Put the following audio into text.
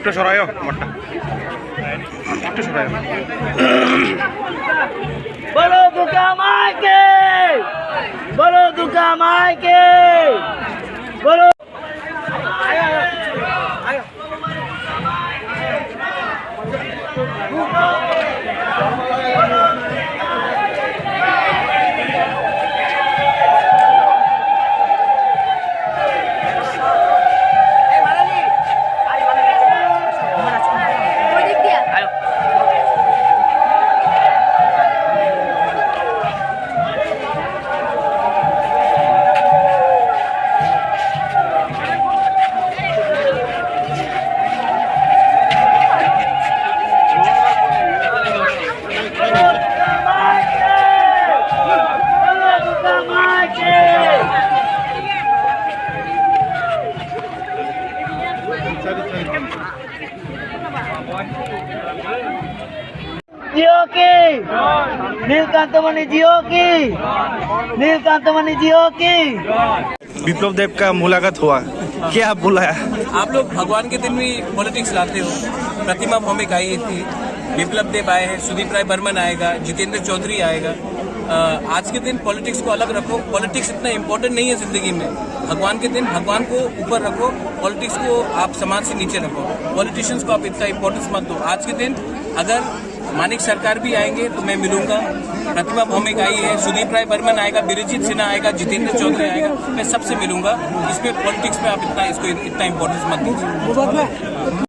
একটু সরাইও আমারটা একটু সরাইও। বলো দুর্গা মাকে, বলো দুর্গা মাকে, বলো। जियो की नीलकांतमणि, जियो की नीलकांतमणि, जियो की। विप्लव देव का मुलाकात हुआ, क्या बोला? आप लोग भगवान के दिन भी पॉलिटिक्स लाते हो। प्रतिमा भौमिक आई थी, विप्लव देव आए हैं, सुदीप राय बर्मन आएगा, जितेंद्र चौधरी आएगा। आज के दिन पॉलिटिक्स को अलग रखो। पॉलिटिक्स इतना इम्पोर्टेंट नहीं है जिंदगी में। भगवान के दिन भगवान को ऊपर रखो, पॉलिटिक्स को आप समाज से नीचे रखो। पॉलिटिशियंस को आप इतना इम्पोर्टेंस मत दो। आज के दिन अगर मानिक सरकार भी आएंगे तो मैं मिलूंगा। प्रतिमा भौमिक आई है, सुदीप राय बर्मन आएगा, बिरजीत सिन्हा आएगा, जितेंद्र चौधरी आएगा, मैं सबसे मिलूंगा। इसमें पॉलिटिक्स में आप इसको इतना इम्पोर्टेंस मत दीजिए।